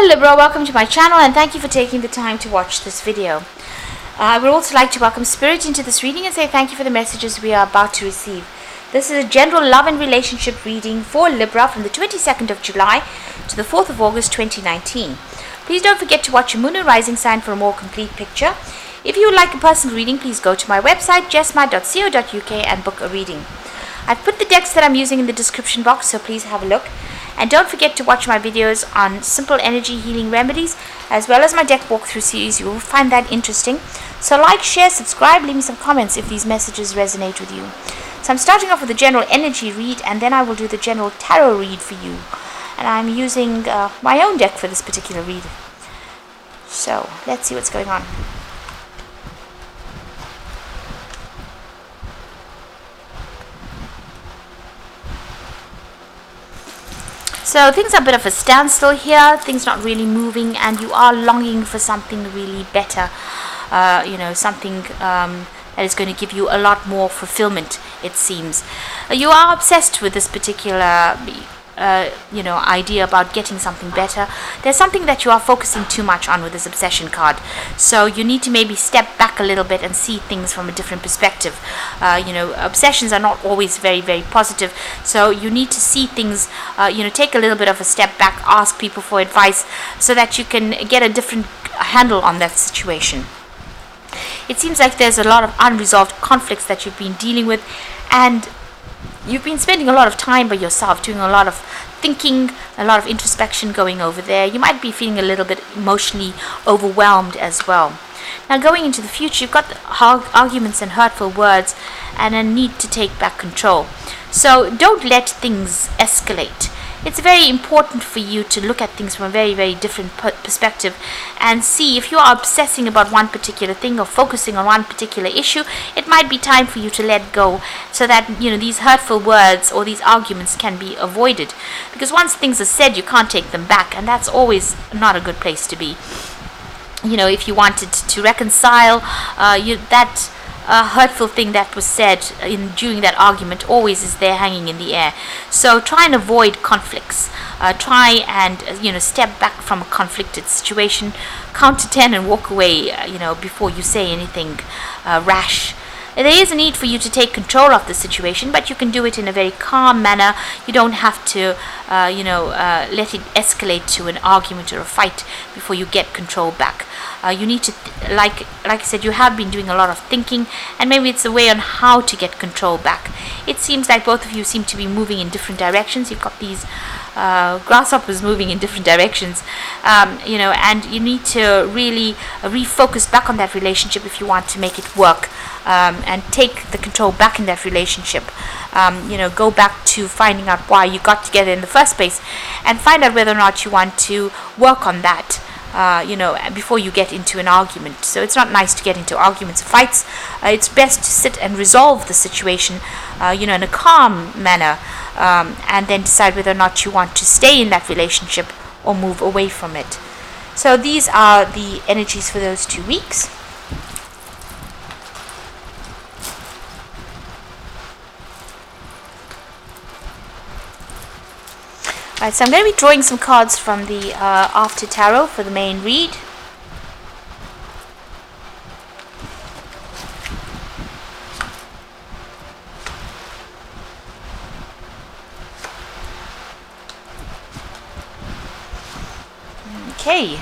Hello Libra, welcome to my channel and thank you for taking the time to watch this video. I would also like to welcome Spirit into this reading and say thank you for the messages we are about to receive. This is a general love and relationship reading for Libra from the 22nd of July to the 4th of August 2019. Please don't forget to watch your moon and rising sign for a more complete picture. If you would like a personal reading, please go to my website jessma.co.uk and book a reading. I've put the decks that I'm using in the description box, so please have a look. And don't forget to watch my videos on simple energy healing remedies as well as my deck walkthrough series. You will find that interesting. So like, share, subscribe, leave me some comments if these messages resonate with you. So I'm starting off with the general energy read and then I will do the general tarot read for you. And I'm using my own deck for this particular read. So let's see what's going on. So things are a bit of a standstill here, things not really moving, and you are longing for something really better, something that is going to give you a lot more fulfillment, it seems. You are obsessed with this particular idea about getting something better. There's something that you are focusing too much on with this obsession card, so you need to maybe step back a little bit and see things from a different perspective. Obsessions are not always very, very positive, so you need to see things, take a little bit of a step back, ask people for advice so that you can get a different handle on that situation. It seems like there's a lot of unresolved conflicts that you've been dealing with, and you've been spending a lot of time by yourself, doing a lot of thinking, a lot of introspection going over there. You might be feeling a little bit emotionally overwhelmed as well. Now going into the future, you've got arguments and hurtful words and a need to take back control. So don't let things escalate. It's very important for you to look at things from a very, very different perspective and see if you are obsessing about one particular thing or focusing on one particular issue. It might be time for you to let go so that these hurtful words or these arguments can be avoided, because once things are said you can't take them back, and that's always not a good place to be. If you wanted to reconcile, that hurtful thing that was said during that argument always is there hanging in the air. So try and avoid conflicts. Try and step back from a conflicted situation, count to 10 and walk away before you say anything rash. There is a need for you to take control of the situation, but you can do it in a very calm manner. You don't have to let it escalate to an argument or a fight before you get control back. You need to, like I said, you have been doing a lot of thinking, and maybe it's a way on how to get control back. It seems like both of you seem to be moving in different directions. You've got these grasshoppers moving in different directions, and you need to really refocus back on that relationship if you want to make it work, and take the control back in that relationship. Go back to finding out why you got together in the first place and find out whether or not you want to work on that before you get into an argument. So it's not nice to get into arguments, fights. It's best to sit and resolve the situation in a calm manner, and then decide whether or not you want to stay in that relationship or move away from it. So these are the energies for those 2 weeks. Alright, so I'm going to be drawing some cards from the After Tarot for the main read. Okay.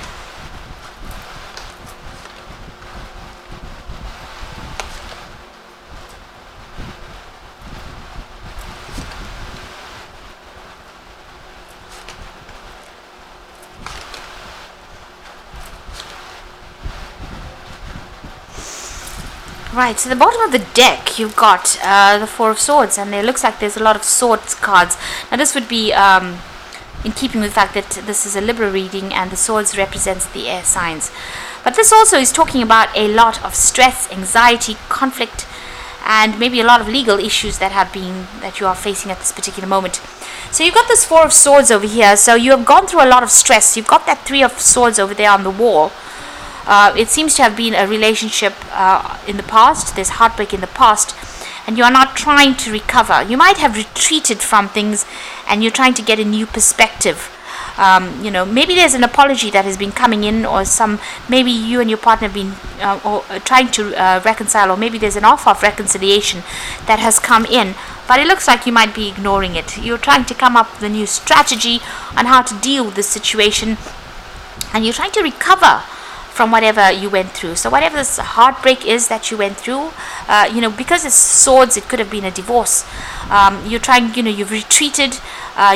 Right, so the bottom of the deck you've got the Four of Swords, and it looks like there's a lot of swords cards. Now this would be in keeping with the fact that this is a Libra reading and the swords represents the air signs. But this also is talking about a lot of stress, anxiety, conflict, and maybe a lot of legal issues that you are facing at this particular moment. So you've got this Four of Swords over here, so you have gone through a lot of stress. You've got that Three of Swords over there on the wall. It seems to have been a relationship in the past. There's heartbreak in the past, and you are not trying to recover. You might have retreated from things and you're trying to get a new perspective. Maybe there's an apology that has been coming in, or maybe you and your partner have been trying to reconcile, or maybe there's an offer of reconciliation that has come in, but it looks like you might be ignoring it. You're trying to come up with a new strategy on how to deal with this situation, and you're trying to recover from whatever you went through. So whatever this heartbreak is that you went through, because it's swords, it could have been a divorce. You've retreated,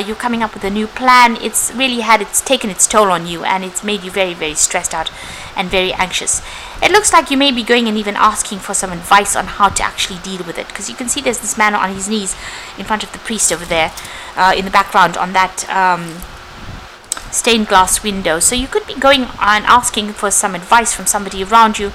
you're coming up with a new plan. It's really taken its toll on you, and it's made you very, very stressed out and very anxious. It looks like you may be going and even asking for some advice on how to actually deal with it, because you can see there's this man on his knees in front of the priest over there in the background on that stained glass window. So you could be going and asking for some advice from somebody around you,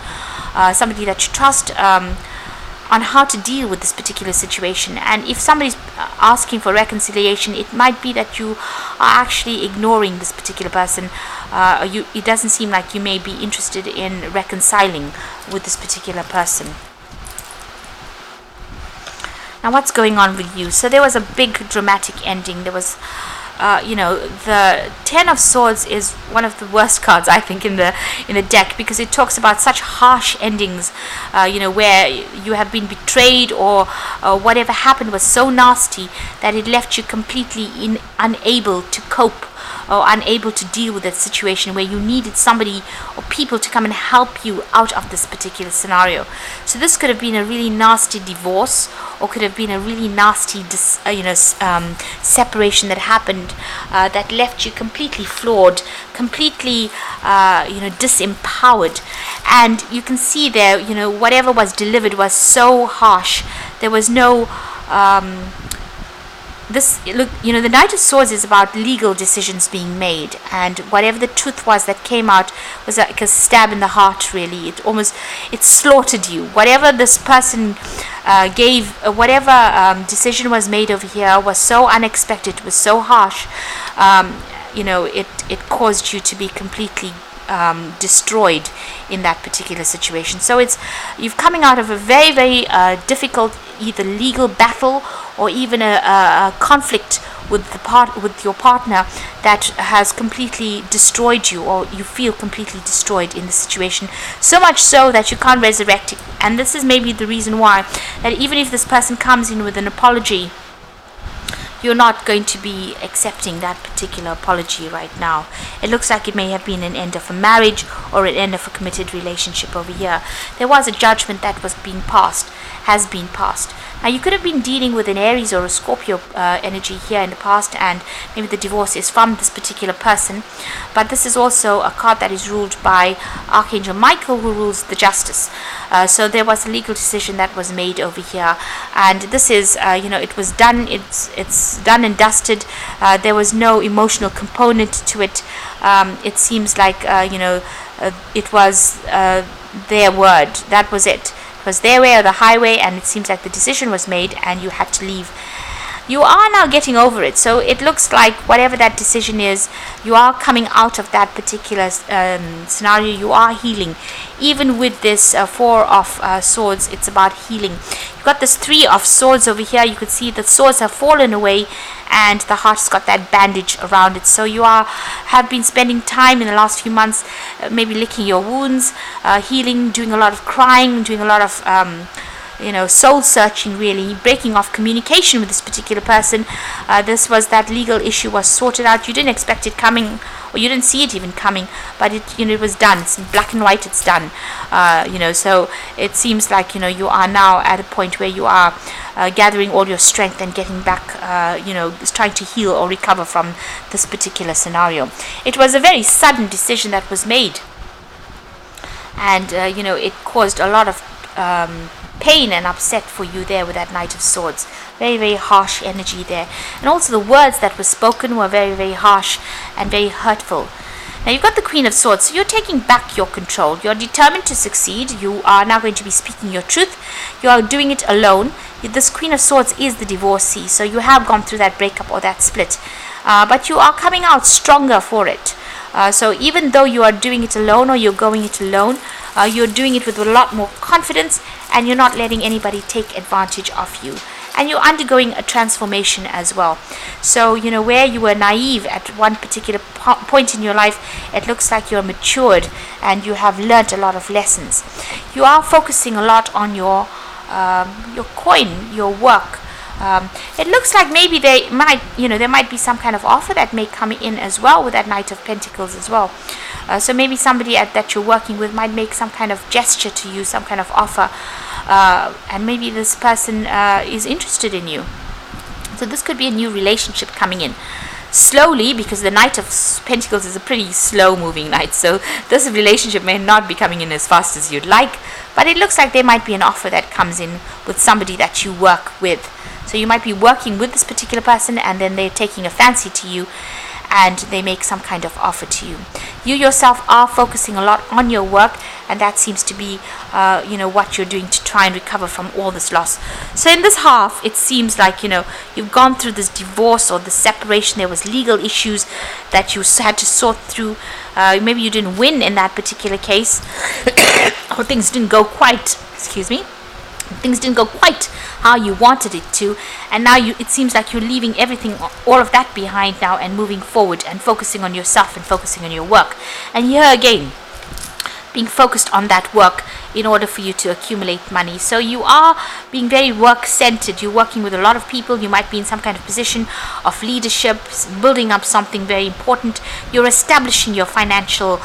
somebody that you trust, on how to deal with this particular situation. And if somebody's asking for reconciliation, it might be that you are actually ignoring this particular person. It doesn't seem like you may be interested in reconciling with this particular person. Now, what's going on with you? So there was a big dramatic ending. There was the Ten of Swords is one of the worst cards, I think, in the deck, because it talks about such harsh endings, where you have been betrayed, or whatever happened was so nasty that it left you completely unable to cope, or unable to deal with that situation, where you needed somebody or people to come and help you out of this particular scenario. So this could have been a really nasty divorce, or could have been a really nasty separation that happened, that left you completely flawed, completely disempowered. And you can see there, whatever was delivered was so harsh. There was no the Knight of Swords is about legal decisions being made, and whatever the truth was that came out was like a stab in the heart, really. It slaughtered you. Whatever this person gave, whatever decision was made over here was so unexpected, was so harsh, it caused you to be completely destroyed in that particular situation. So you've coming out of a very, very difficult either legal battle, or even a conflict with your partner that has completely destroyed you, or you feel completely destroyed in the situation, so much so that you can't resurrect it. And this is maybe the reason why, that even if this person comes in with an apology, you're not going to be accepting that particular apology right now. It looks like it may have been an end of a marriage, or an end of a committed relationship over here. There was a judgment that has been passed. Now, you could have been dealing with an Aries or a Scorpio energy here in the past, and maybe the divorce is from this particular person. But this is also a card that is ruled by Archangel Michael, who rules the justice. So there was a legal decision that was made over here, and this is, it was done. It's done and dusted. There was no emotional component to it. It seems like it was their word. That was it. It was their way or the highway, and it seems like the decision was made and you had to leave. You are now getting over it, so it looks like whatever that decision is, you are coming out of that particular scenario. You are healing. Even with this Four of Swords, it's about healing. You've got this Three of Swords over here. You could see the swords have fallen away, and the heart's got that bandage around it. So you have been spending time in the last few months, maybe licking your wounds, healing, doing a lot of crying, doing a lot of soul searching, really, breaking off communication with this particular person. This was that legal issue was sorted out. You didn't expect it coming, or you didn't see it even coming, but it was done. It's in black and white. It's done. So it seems like you are now at a point where you are gathering all your strength and getting back, trying to heal or recover from this particular scenario. It was a very sudden decision that was made, and it caused a lot of pain and upset for you there with that Knight of Swords. Very, very harsh energy there. And also the words that were spoken were very, very harsh and very hurtful. Now you've got the Queen of Swords, so you're taking back your control. You're determined to succeed. You are now going to be speaking your truth. You are doing it alone. This Queen of Swords is the divorcee, so you have gone through that breakup or that split. But you are coming out stronger for it. So even though you are doing it alone, or you're going it alone, you're doing it with a lot more confidence, and you're not letting anybody take advantage of you. and you're undergoing a transformation as well. So, you know, where you were naive at one particular point in your life, it looks like you're matured and you have learnt a lot of lessons. You are focusing a lot on your coin, your work. It looks like maybe there might be some kind of offer that may come in as well with that Knight of Pentacles as well. So maybe somebody that you're working with might make some kind of gesture to you, some kind of offer, and maybe this person is interested in you. So this could be a new relationship coming in slowly, because the Knight of Pentacles is a pretty slow moving knight, so this relationship may not be coming in as fast as you'd like, but it looks like there might be an offer that comes in with somebody that you work with. So you might be working with this particular person, and then they're taking a fancy to you and they make some kind of offer to you. You yourself are focusing a lot on your work, and that seems to be what you're doing to try and recover from all this loss. So in this half, it seems like you've gone through this divorce or the separation. There was legal issues that you had to sort through. Maybe you didn't win in that particular case or things didn't go quite how you wanted it to, and now it seems like you're leaving everything, all of that behind now, and moving forward and focusing on yourself and focusing on your work. And here again, being focused on that work in order for you to accumulate money. So you are being very work-centered. You're working with a lot of people. You might be in some kind of position of leadership, building up something very important. You're establishing your financial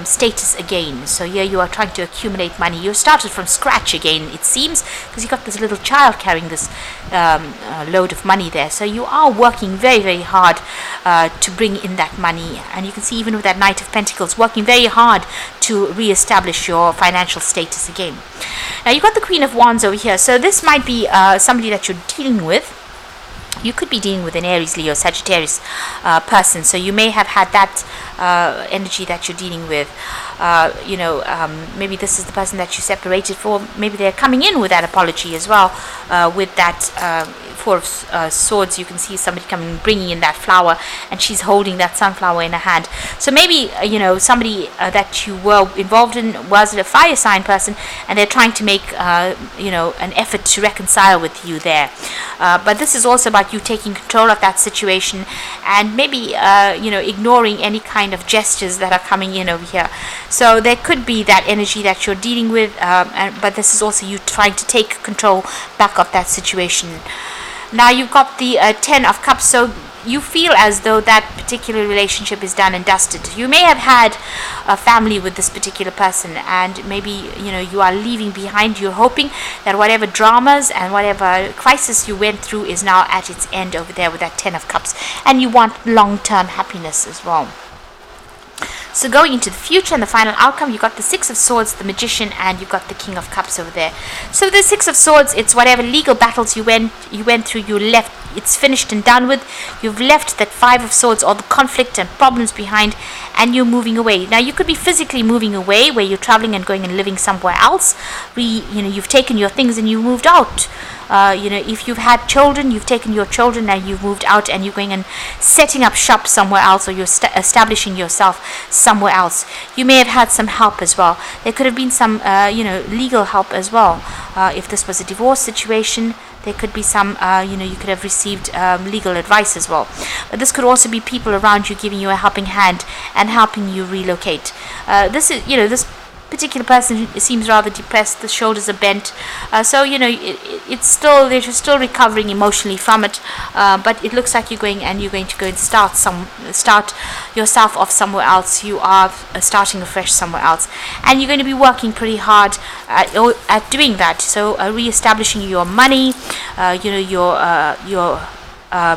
status again. So here you are trying to accumulate money. You started from scratch again, it seems, because you got this little child carrying this load of money there. So you are working very, very hard to bring in that money. And you can see even with that Knight of Pentacles, working very hard to re-establish your financial status again. Now you've got the Queen of Wands over here, so this might be somebody that you're dealing with. You could be dealing with an Aries, Leo, Sagittarius person, so you may have had that energy that you're dealing with. Maybe this is the person that you separated for. Maybe they're coming in with that apology as well, with that Four of Swords. You can see somebody coming, bringing in that flower, and she's holding that sunflower in her hand. So maybe somebody that you were involved in was a fire sign person, and they're trying to make an effort to reconcile with you there. But this is also about you taking control of that situation, and maybe ignoring any kind of gestures that are coming in over here. So there could be that energy that you're dealing with, but this is also you trying to take control back of that situation. Now you've got the Ten of Cups, so you feel as though that particular relationship is done and dusted. You may have had a family with this particular person, and maybe you are leaving behind. You're hoping that whatever dramas and whatever crisis you went through is now at its end over there with that Ten of Cups, and you want long-term happiness as well. So going into the future and the final outcome, you've got the Six of Swords, the Magician, and you've got the King of Cups over there. So the Six of Swords, it's whatever legal battles you went through, you left, it's finished and done with. You've left that Five of Swords, all the conflict and problems behind, and you're moving away. Now you could be physically moving away, where you're traveling and going and living somewhere else. You've taken your things and you moved out. If you've had children, you've taken your children and you've moved out, and you're going and setting up shop somewhere else, or you're establishing yourself somewhere else. You may have had some help as well. There could have been some legal help as well. If this was a divorce situation, there could be some you could have received legal advice as well. But this could also be people around you giving you a helping hand and helping you relocate. This particular person seems rather depressed. The shoulders are bent, so it's still, they're still recovering emotionally from it, but it looks like you're going to go and start yourself off somewhere else. You are starting afresh somewhere else, and you're going to be working pretty hard at doing that. So re-establishing your money, your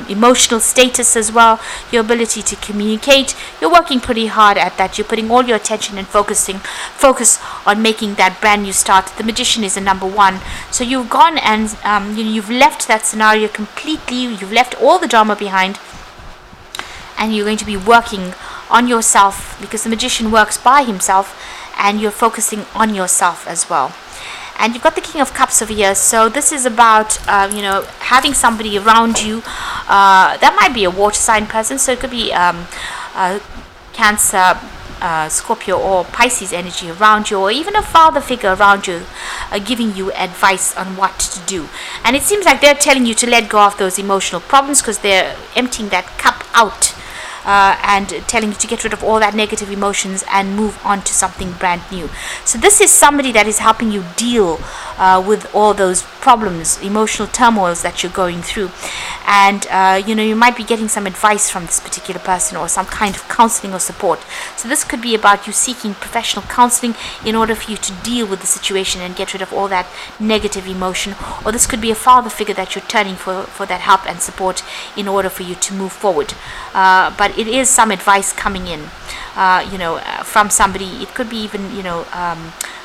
emotional status as well, your ability to communicate. You're working pretty hard at that. You're putting all your attention and focus on making that brand new start. The Magician is a number one. So you've gone and you've left that scenario completely. You've left all the drama behind, and you're going to be working on yourself, because the Magician works by himself, and you're focusing on yourself as well. And you've got the King of Cups over here. So this is about, having somebody around you. That might be a water sign person. So it could be Cancer, Scorpio or Pisces energy around you, or even a father figure around you giving you advice on what to do. And it seems like they're telling you to let go of those emotional problems because they're emptying that cup out. And telling you to get rid of all that negative emotions and move on to something brand new. So this is somebody that is helping you deal with all those problems, emotional turmoils that you're going through. And you might be getting some advice from this particular person or some kind of counseling or support. So this could be about you seeking professional counseling in order for you to deal with the situation and get rid of all that negative emotion. Or this could be a father figure that you're turning for that help and support in order for you to move forward. But it is some advice coming in, from somebody. It could be even,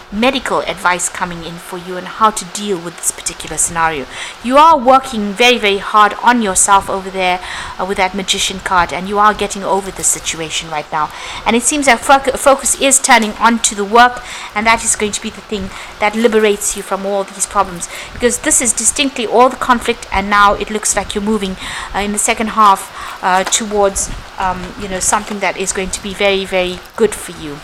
medical advice coming in for you on how to deal with this particular scenario. You are working very, very hard on yourself over there with that Magician card, and you are getting over the situation right now. And it seems that focus is turning onto the work, and that is going to be the thing that liberates you from all these problems, because this is distinctly all the conflict, and now it looks like you're moving in the second half towards something that is going to be very, very good for you.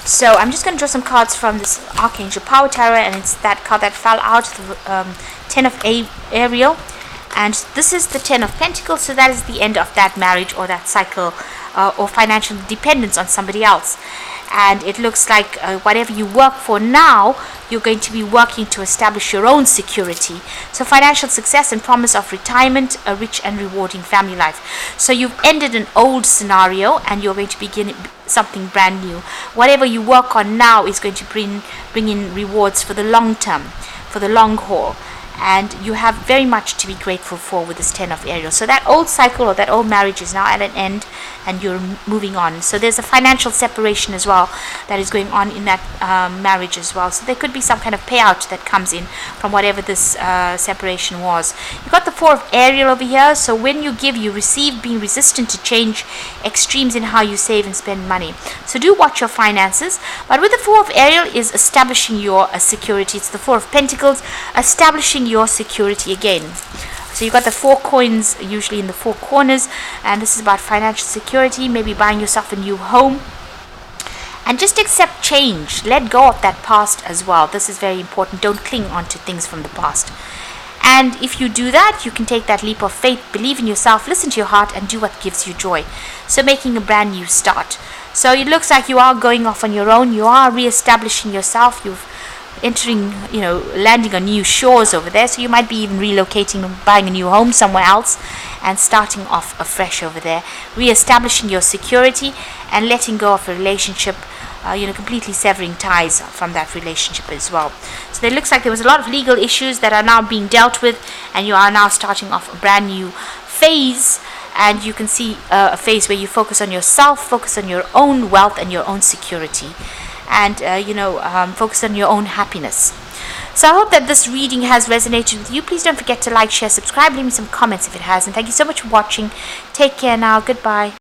So I'm just going to draw some cards from this Archangel Power Tarot, and it's that card that fell out, the Ten of Ariel, and this is the Ten of Pentacles. So that is the end of that marriage or that cycle or financial dependence on somebody else. And it looks like whatever you work for now, you're going to be working to establish your own security. So financial success and promise of retirement, a rich and rewarding family life. So you've ended an old scenario and you're going to begin something brand new. Whatever you work on now is going to bring in rewards for the long term, for the long haul. And you have very much to be grateful for with this Ten of Ariel. So that old cycle or that old marriage is now at an end, and you're moving on. So there's a financial separation as well that is going on in that marriage as well. So there could be some kind of payout that comes in from whatever this separation was. You've got the Four of Ariel over here. So when you give, you receive, being resistant to change, extremes in how you save and spend money. So do watch your finances. But with the Four of Ariel is establishing your security. It's the Four of Pentacles, establishing your security again. So you've got the four coins usually in the four corners, and this is about financial security, maybe buying yourself a new home. And just accept change. Let go of that past as well. This is very important. Don't cling on to things from the past. And if you do that, you can take that leap of faith, believe in yourself, listen to your heart, and do what gives you joy. So making a brand new start. So it looks like you are going off on your own. You are re-establishing yourself. You've entering, landing on new shores over there. So you might be even relocating, buying a new home somewhere else and starting off afresh over there, re-establishing your security and letting go of a relationship, completely severing ties from that relationship as well. So it looks like there was a lot of legal issues that are now being dealt with, and you are now starting off a brand new phase. And you can see a phase where you focus on yourself, focus on your own wealth and your own security, and focus on your own happiness. So I hope that this reading has resonated with you. Please don't forget to like, share, subscribe, leave me some comments if it has, and thank you so much for watching. Take care now. Goodbye.